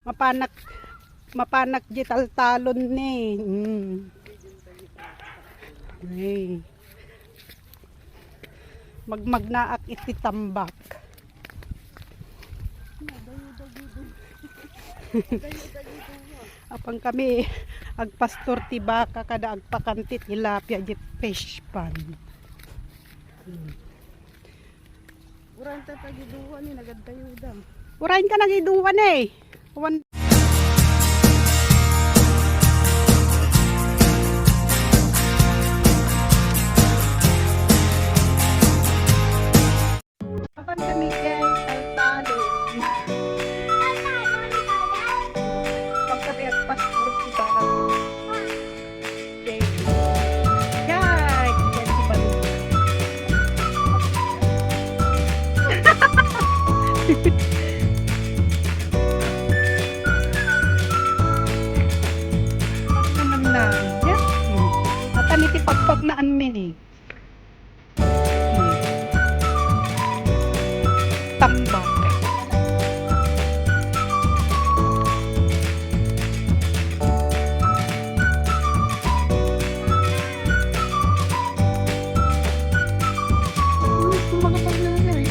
Mapanak, mapanak jital talon ni. Ay. Magmagnaak iti tambak. Apang kami agpastor ti baka kada agpakantit ilapya jet fish pan. Uran ta pagiduwa ni nagadayuda. Urain ka nagiduwan eh. Wan Apan kami guys, taltalon. Pag kami agpastor ti baka. Okay. Yay! Yan si Balu. Ano na? Yes. Atan iti pagpag na amin eh. Tambak. Mga paglalay.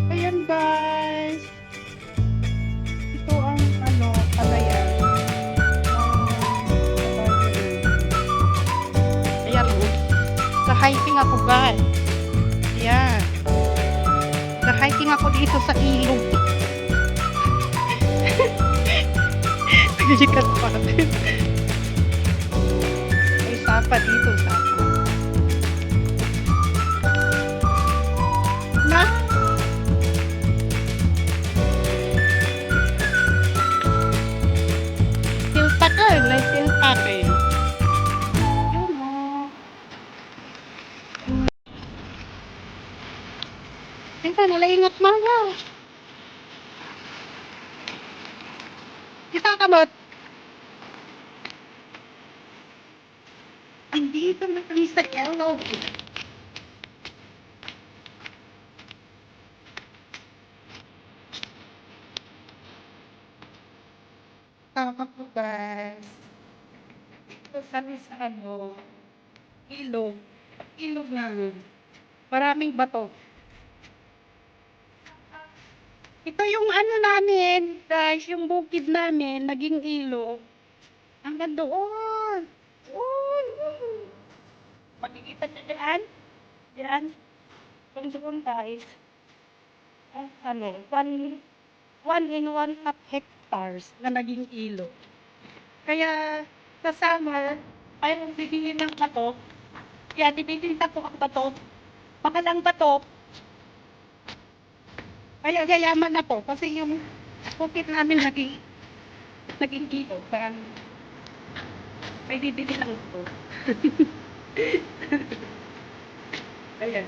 Ayan guys. Ito ang palayan. Ayan oh. Sa-hiking ako guys. Ayan. Sa-hiking ako dito sa ilog. Nagikat pa. May sapa dito, sapa. Na? Silta ka, may silta ka eh. Yun mo. Ito, nalaingat mga. Kita ka ba't? Andito na kami sa ilog. Tama po guys. Ito kami sa ilog. Ilog lang. Maraming bato. Ito yung namin, guys, yung bukid namin, naging ilog. Hanggang doon. Makikita nyo dyan? Yan. Kung doon guys. One in 1/2 hectares na naging ilog. Kaya, sa summer, ay bibili ng bato. Kaya, tinitinta ko ang bato. Makalang bato. Kaya, yayaman na po. Kasi yung bukid namin naging ilog. Kaya, may bibili lang po. Ayan.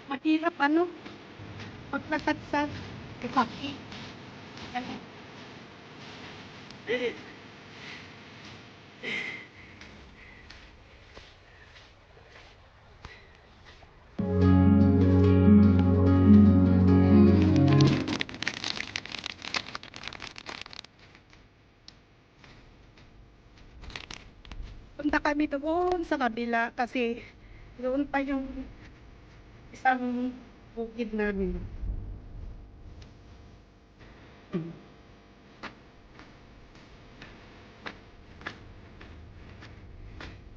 Mahirap paglasadsad. Kaki. Ano? Punta kami doon sa kabila kasi doon pa yung isang bukid namin.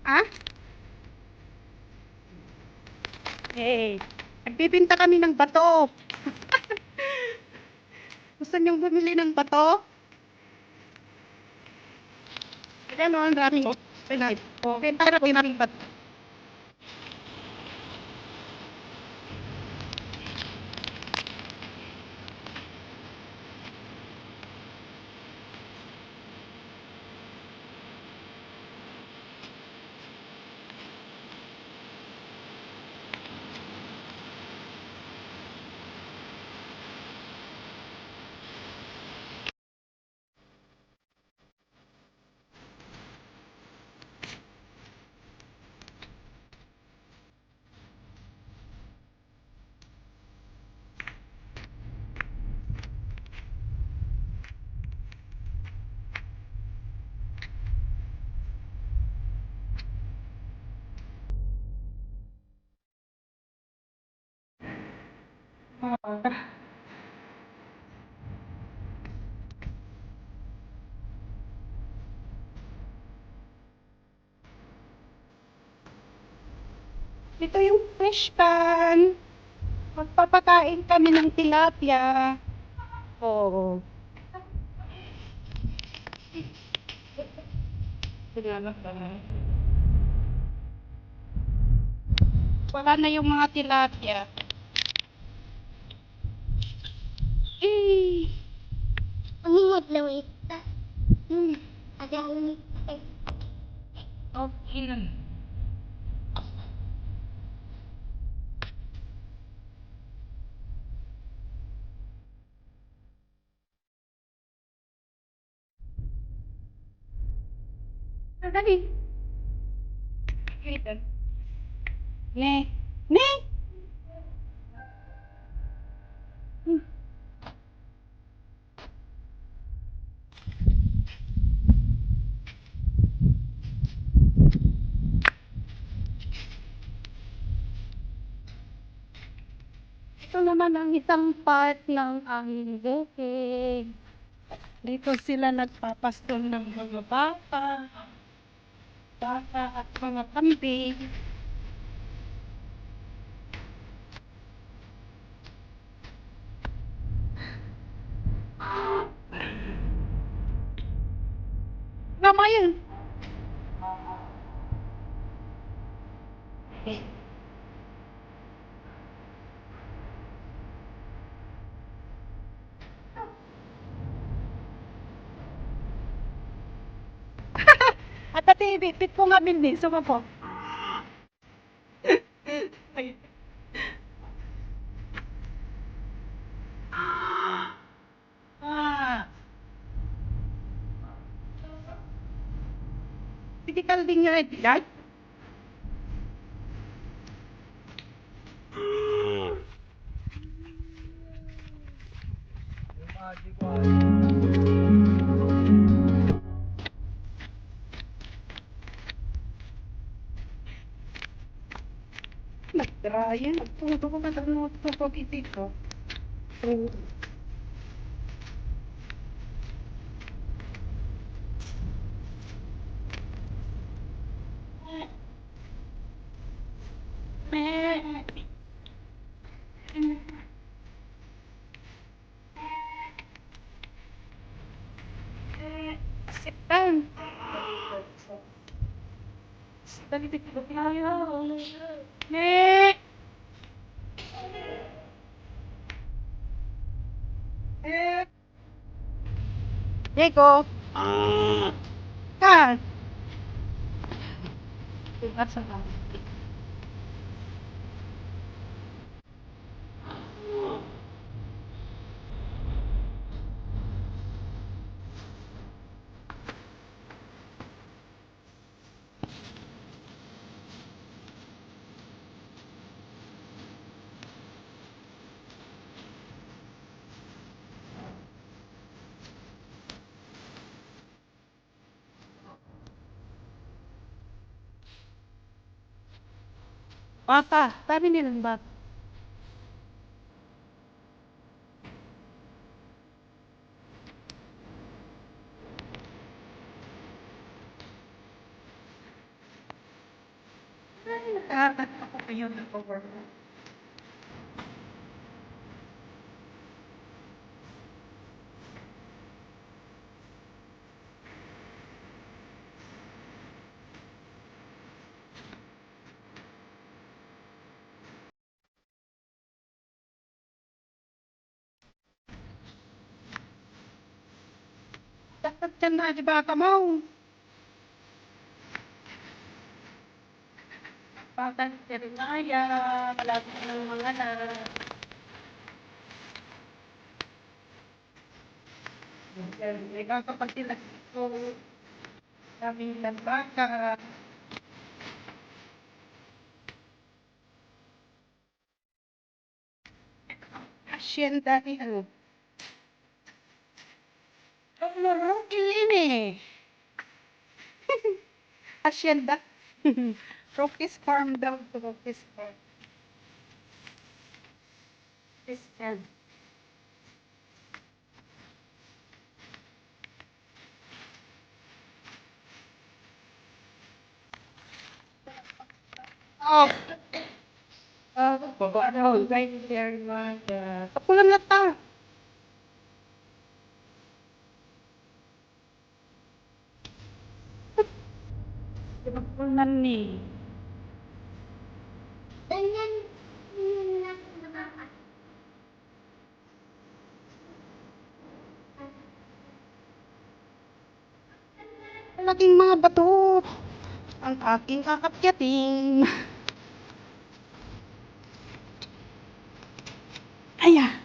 Ah? Eh, nagbibinta kami ng bato. Gusto niyong bumili ng bato? Ayan o, ang daming pinay. Okay, para ko yung bato. Ito yung fish pan. Magpapakain kami ng tilapia. Oo. Wala na yung mga tilapia. Eh, Ang hihot na wait. hmm. Ada unik. Okay lang. Dali. Wait. Ne. Ne. Hmm. Ito naman ang isang part ng aming bukid. Dito sila nagpapastol ng mga baka at mga kambing. Nama yun. At dati, bit po nga din sa po. Ay. Ah. Sige, kalding nga ito. Nagdrayan. Tuto ko matanood ko po dito. Sitan. Dali dito tayo. Ne. Diego. Kan. Ingat sa kami. Baka, sabi nilang baka. Ay, nakakatakot ko yun. over. Dapat yan na, di ba, kamaw? Patang Serenaya, malapit ng mga na. May kakapag sila ito. Daming nagbaka. Hacienda ni ano. Ang marugi ini. Hacienda. Rocky's Farm daw to Rocky's Farm. This end. Oh. Baba na ako. Thank you very much. Kapulan na ta. Kapulan ni. Ganyan. Laking mga bato. Ang aking kakapyating. Aya.